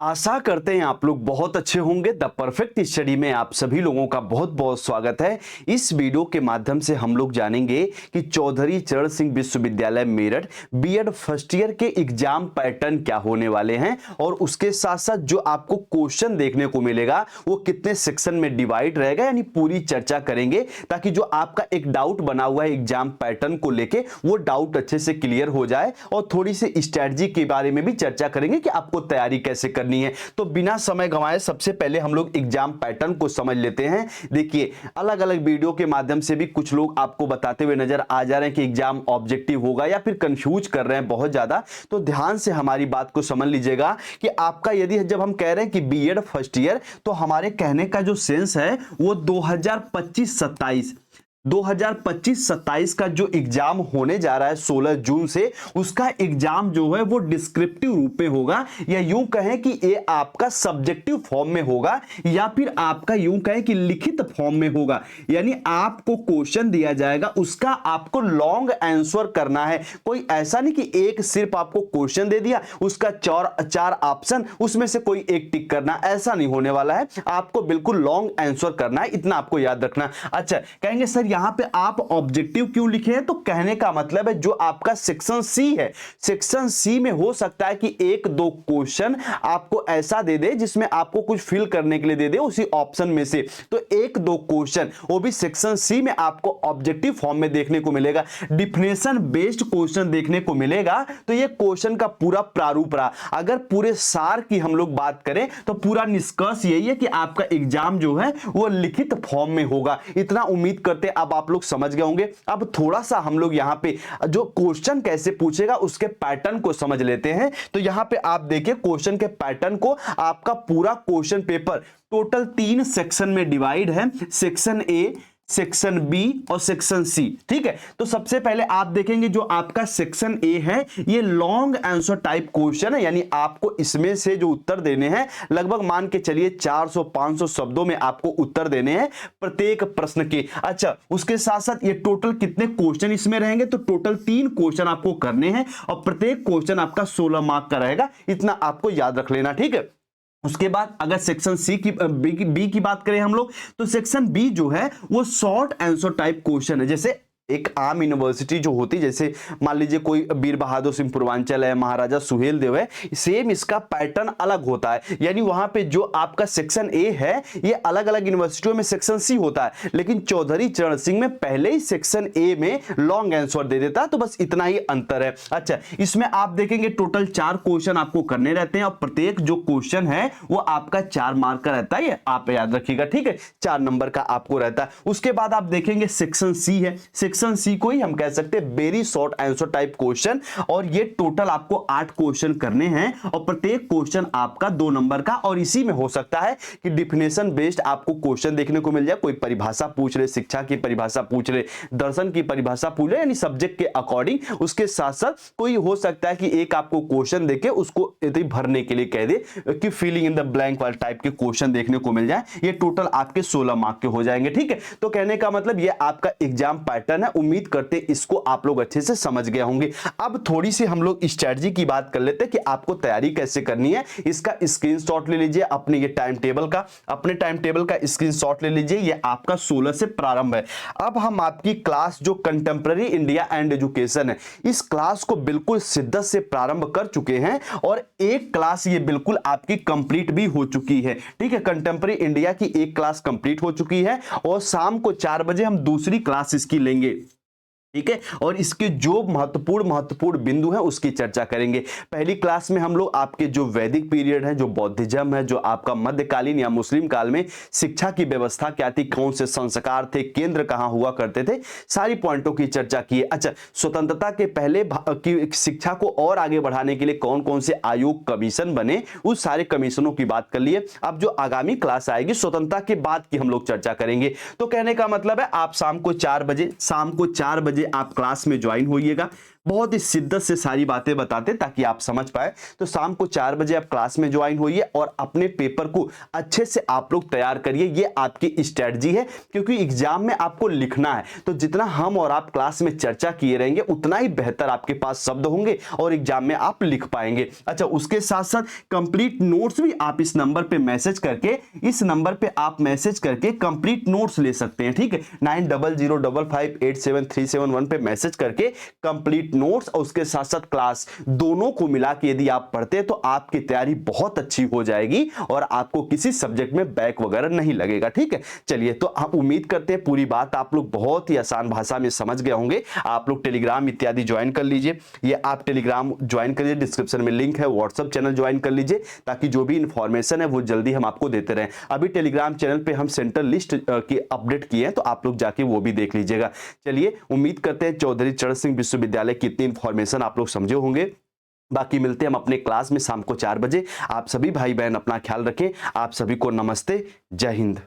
आशा करते हैं आप लोग बहुत अच्छे होंगे। द परफेक्ट स्टडी में आप सभी लोगों का बहुत बहुत स्वागत है। इस वीडियो के माध्यम से हम लोग जानेंगे कि चौधरी चरण सिंह विश्वविद्यालय मेरठ बीएड फर्स्ट ईयर के एग्जाम पैटर्न क्या होने वाले हैं और उसके साथ साथ जो आपको क्वेश्चन देखने को मिलेगा वो कितने सेक्शन में डिवाइड रहेगा, यानी पूरी चर्चा करेंगे ताकि जो आपका एक डाउट बना हुआ है एग्जाम पैटर्न को लेके वो डाउट अच्छे से क्लियर हो जाए और थोड़ी सी स्ट्रैटेजी के बारे में भी चर्चा करेंगे कि आपको तैयारी कैसे करनी है। तो बिना समय गंवाए सबसे पहले हम लोग एग्जाम पैटर्न को समझ लेते हैं। देखिए, अलग अलग वीडियो के माध्यम से भी कुछ लोग आपको बताते हुए नजर आ जा रहे हैं कि एग्जाम ऑब्जेक्टिव होगा या फिर कंफ्यूज कर रहे हैं बहुत ज्यादा। तो ध्यान से हमारी बात को समझ लीजिएगा कि आपका यदि जब हम कह रहे हैं कि बीएड फर्स्ट ईयर, तो हमारे कहने का जो सेंस है वो 2025-27 का जो एग्जाम होने जा रहा है 16 जून से, उसका एग्जाम जो है वो डिस्क्रिप्टिव रूप में होगा, या यूं कहें कि ये आपका सब्जेक्टिव फॉर्म में होगा, या फिर आपका यूं कहें कि लिखित फॉर्म में होगा। यानी आपको क्वेश्चन दिया जाएगा, उसका आपको लॉन्ग आंसर करना है। कोई ऐसा नहीं कि एक सिर्फ आपको क्वेश्चन दे दिया, उसका चार ऑप्शन, उसमें से कोई एक टिक करना, ऐसा नहीं होने वाला है। आपको बिल्कुल लॉन्ग आंसर करना है, इतना आपको याद रखना। अच्छा, कहेंगे सर यहां पे आप ऑब्जेक्टिव क्यों लिखे हैं? तो कहने का मतलब है जो आपका सेक्शन सी है, सेक्शन सी में हो सकता है कि एक दो क्वेश्चन आपको ऐसा दे दे जिसमें आपको कुछ फिल करने के लिए दे दे उसी ऑप्शन में से, तो एक दो क्वेश्चन वो भी सेक्शन सी में आपको ऑब्जेक्टिव फॉर्म में देखने को मिलेगा। डिफिनेशन बेस्ड क्वेश्चन देखने को मिलेगा। तो ये क्वेश्चन का पूरा प्रारूप रहा। अगर पूरे सार की हम लोग बात करें तो पूरा निष्कर्ष यही है कि आपका एग्जाम जो है वो लिखित फॉर्म में होगा। इतना उम्मीद करते अब आप लोग समझ गए होंगे। अब थोड़ा सा हम लोग यहां पे जो क्वेश्चन कैसे पूछेगा उसके पैटर्न को समझ लेते हैं। तो यहां पे आप देखिए क्वेश्चन के पैटर्न को, आपका पूरा क्वेश्चन पेपर टोटल 3 सेक्शन में डिवाइड है, सेक्शन ए, सेक्शन बी और सेक्शन सी। ठीक है, तो सबसे पहले आप देखेंगे जो आपका सेक्शन ए है ये लॉन्ग आंसर टाइप क्वेश्चन है, यानी आपको इसमें से जो उत्तर देने हैं लगभग मान के चलिए 400-500 शब्दों में आपको उत्तर देने हैं प्रत्येक प्रश्न के। अच्छा, उसके साथ साथ ये टोटल कितने क्वेश्चन इसमें रहेंगे? तो टोटल 3 क्वेश्चन आपको करने हैं और प्रत्येक क्वेश्चन आपका 16 मार्क का रहेगा। इतना आपको याद रख लेना। ठीक है, उसके बाद अगर सेक्शन सी की बी की बात करें हम लोग, तो सेक्शन बी जो है वो शॉर्ट आंसर टाइप क्वेश्चन है। जैसे एक आम यूनिवर्सिटी जो होती, जैसे मान लीजिए कोई वीर बहादुर सिंह पूर्वांचल है, महाराजा सुहेलदेव है, सेम इसका पैटर्न अलग होता है। यानी वहां पे जो आपका सेक्शन ए है ये अलग अलग यूनिवर्सिटियों में सेक्शन सी होता है, लेकिन चौधरी चरण सिंह में पहले ही सेक्शन ए में लॉन्ग आंसर दे देता है। तो बस इतना ही अंतर है। अच्छा, इसमें आप देखेंगे टोटल 4 क्वेश्चन आपको करने रहते हैं और प्रत्येक जो क्वेश्चन है वो आपका 4 मार्क का रहता है। ये आप याद रखिएगा। ठीक है, 4 नंबर का आपको रहता है। उसके बाद आप देखेंगे सेक्शन सी है, सेक्शन सी को ही हम कह सकते हैं very short answer type question, और ये टोटल आपको 8 क्वेश्चन करने हैं और प्रत्येक क्वेश्चन आपका 2 नंबर का। और इसी में हो सकता है कि डिफिनेशन बेस्ड आपको क्वेश्चन देखने को मिल जाए। कोई परिभाषा पूछ रहे, शिक्षा की परिभाषा पूछ रहे, दर्शन की परिभाषा पूछ रहे, यानी सब्जेक्ट के अकॉर्डिंग। उसके साथ साथ कोई हो सकता है कि एक आपको क्वेश्चन देके उसको भरने के लिए कह दे कि फिलिंग इन द ब्लैंक वाले टाइप के क्वेश्चन देखने को मिल जाए। ये टोटल आपके 16 मार्क के हो जाएंगे। ठीक है, तो कहने का मतलब ये आपका एग्जाम पैटर्न है। उम्मीद करते इसको आप लोग अच्छे से समझ गए होंगे। अब थोड़ी सी हम लोग स्ट्रेटजी की बात कर लेते हैं कि आपको तैयारी कैसे करनी है। इसका स्क्रीनशॉट ले लीजिए अपने ये टाइम टेबल का, अपने टाइम टेबल का स्क्रीनशॉट ले लीजिए। ये आपका 16 से प्रारंभ है। अब हम आपकी क्लास जो कंटेम्पररी इंडिया एंड एजुकेशन है, इस क्लास को बिल्कुल शिद्दत से प्रारंभ कर चुके हैं और एक क्लास ये बिल्कुल आपकी कंप्लीट भी हो चुकी है। ठीक है, कंटेम्पररी इंडिया की एक क्लास कंप्लीट हो चुकी है और शाम को 4 बजे हम दूसरी क्लास इसकी लेंगे। ठीक है, और इसके जो महत्वपूर्ण बिंदु है उसकी चर्चा करेंगे। पहली क्लास में हम लोग आपके जो वैदिक पीरियड है, जो बौद्धिज्म है, जो आपका मध्यकालीन या मुस्लिम काल में शिक्षा की व्यवस्था क्या थी, कौन से संस्कार थे, केंद्र कहां हुआ करते थे, सारी पॉइंटों की चर्चा की है। अच्छा, स्वतंत्रता के पहले की शिक्षा को और आगे बढ़ाने के लिए कौन कौन से आयोग कमीशन बने, उस सारे कमीशनों की बात कर लिए। अब जो आगामी क्लास आएगी स्वतंत्रता के बाद की हम लोग चर्चा करेंगे। तो कहने का मतलब है आप शाम को 4 बजे आप क्लास में ज्वाइन होइएगा। बहुत ही शिद्दत से सारी बातें बताते हैं ताकि आप समझ पाए। तो शाम को 4 बजे आप क्लास में ज्वाइन होइए और अपने पेपर को अच्छे से आप लोग तैयार करिए। ये आपकी स्ट्रेटजी है, क्योंकि एग्जाम में आपको लिखना है। तो जितना हम और आप क्लास में चर्चा किए रहेंगे उतना ही बेहतर आपके पास शब्द होंगे और एग्जाम में आप लिख पाएंगे। अच्छा, उसके साथ साथ कंप्लीट नोट्स भी आप इस नंबर पे मैसेज करके कंप्लीट नोट्स ले सकते हैं। ठीक है, 9005587371 पे मैसेज करके कंप्लीट नोट्स और उसके साथ साथ क्लास दोनों को मिला के यदि आप पढ़ते हैं तो आपकी तैयारी बहुत अच्छी हो जाएगी और आपको किसी सब्जेक्ट में बैक वगैरह नहीं लगेगा। ठीक है, चलिए, तो हम उम्मीद करते हैं पूरी बात आप लोग बहुत ही आसान भाषा में समझ गए होंगे। आप लोग टेलीग्राम इत्यादि ज्वाइन कर लीजिए। ये आप टेलीग्राम ज्वाइन करिए, डिस्क्रिप्शन में लिंक है। व्हाट्सएप चैनल ज्वाइन कर लीजिए ताकि जो भी इंफॉर्मेशन है वो जल्दी हम आपको देते रहें। अभी टेलीग्राम चैनल पे हम सेंट्रल लिस्ट की अपडेट किए हैं, तो आप लोग जाके वो भी देख लीजिएगा। चलिए, उम्मीद करते हैं चौधरी चरण सिंह विश्वविद्यालय की इतनी इंफॉर्मेशन आप लोग समझे होंगे। बाकी मिलते हैं हम अपने क्लास में शाम को 4 बजे। आप सभी भाई बहन अपना ख्याल रखें। आप सभी को नमस्ते, जय हिंद।